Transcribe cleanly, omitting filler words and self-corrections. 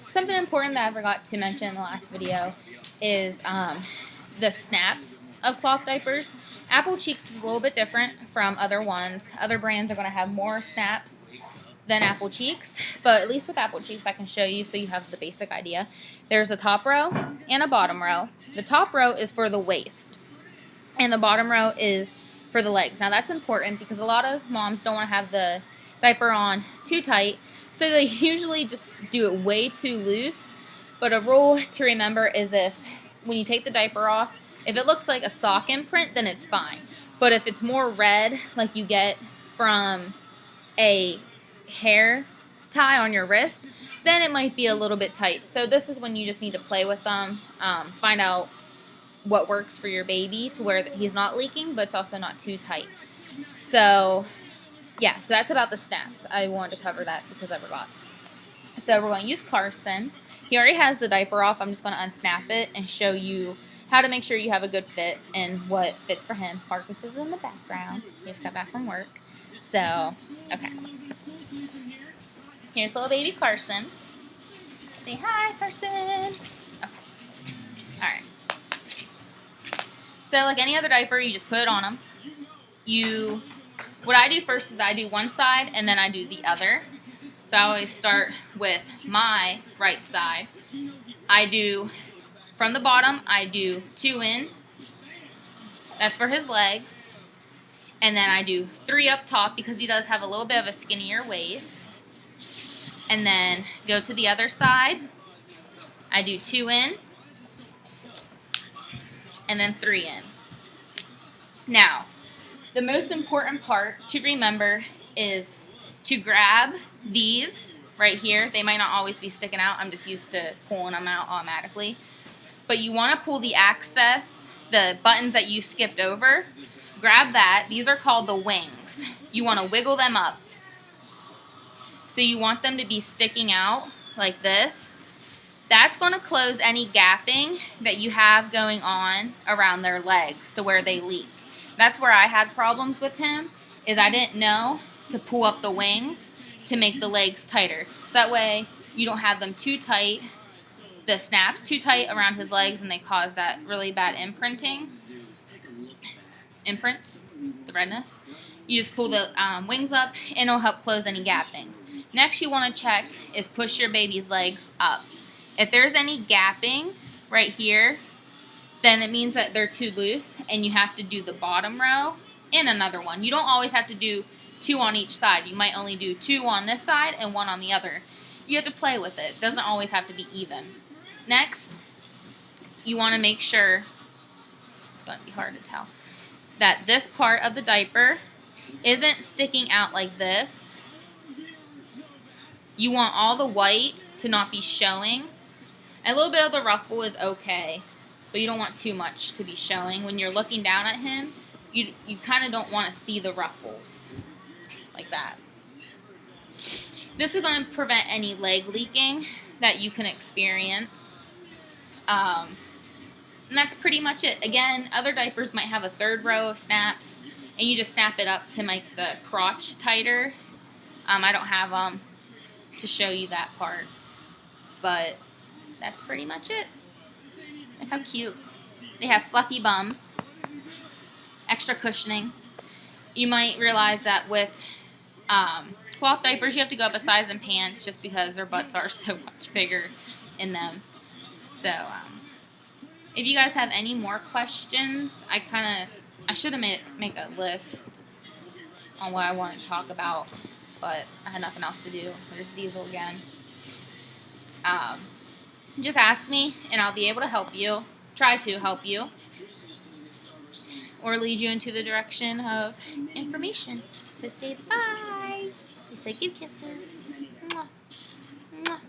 Something important that I forgot to mention in the last video is the snaps of cloth diapers. Apple Cheeks is a little bit different from other ones. Other brands are going to have more snaps than Apple Cheeks, but at least with Apple Cheeks I can show you so you have the basic idea. There's a top row and a bottom row. The top row is for the waist and the bottom row is for the legs. Now that's important because a lot of moms don't want to have the diaper on too tight, so they usually just do it way too loose. But a rule to remember is when you take the diaper off, if it looks like a sock imprint, then it's fine. But if it's more red, like you get from a hair tie on your wrist, then it might be a little bit tight. So this is when you just need to play with them, find out what works for your baby to where he's not leaking, but it's also not too tight. So yeah, so that's about the snaps. I wanted to cover that because I forgot. So we're going to use Carson. He already has the diaper off. I'm just going to unsnap it and show you how to make sure you have a good fit and what fits for him. Marcus is in the background. He just got back from work. So, okay. Here's little baby Carson. Say hi, Carson. Okay. All right. So like any other diaper, you just put it on him. What I do first is I do one side and then I do the other. So I always start with my right side. From the bottom, I do 2 in. That's for his legs. And then I do 3 up top because he does have a little bit of a skinnier waist. And then go to the other side. I do 2 in. And then 3 in. Now, the most important part to remember is to grab these right here. They might not always be sticking out. I'm just used to pulling them out automatically. But you want to pull the access, the buttons that you skipped over. Grab that. These are called the wings. You want to wiggle them up. So you want them to be sticking out like this. That's going to close any gapping that you have going on around their legs to where they leak. That's where I had problems with him, is I didn't know to pull up the wings to make the legs tighter. So that way you don't have them too tight, the snaps too tight around his legs, and they cause that really bad imprints, the redness. You just pull the wings up and it'll help close any gappings. Next you want to check is push your baby's legs up. If there's any gapping right here, then it means that they're too loose and you have to do the bottom row and another one. You don't always have to do 2 on each side. You might only do 2 on this side and 1 on the other. You have to play with it. It doesn't always have to be even. Next, you want to make sure, it's going to be hard to tell, that this part of the diaper isn't sticking out like this. You want all the white to not be showing. A little bit of the ruffle is okay, but you don't want too much to be showing. When you're looking down at him, you kind of don't want to see the ruffles like that. This is going to prevent any leg leaking that you can experience. And that's pretty much it. Again, other diapers might have a 3rd row of snaps, and you just snap it up to make the crotch tighter. I don't have them to show you that part, but that's pretty much it. Look how cute. They have fluffy bums, extra cushioning. You might realize that with cloth diapers, you have to go up a size in pants just because their butts are so much bigger in them. So, if you guys have any more questions, I should have make a list on what I want to talk about, but I had nothing else to do. There's Diesel again. Just ask me, and I'll be able to help you, try to help you, or lead you into the direction of information. So say bye. You say give kisses. Mwah. Mwah.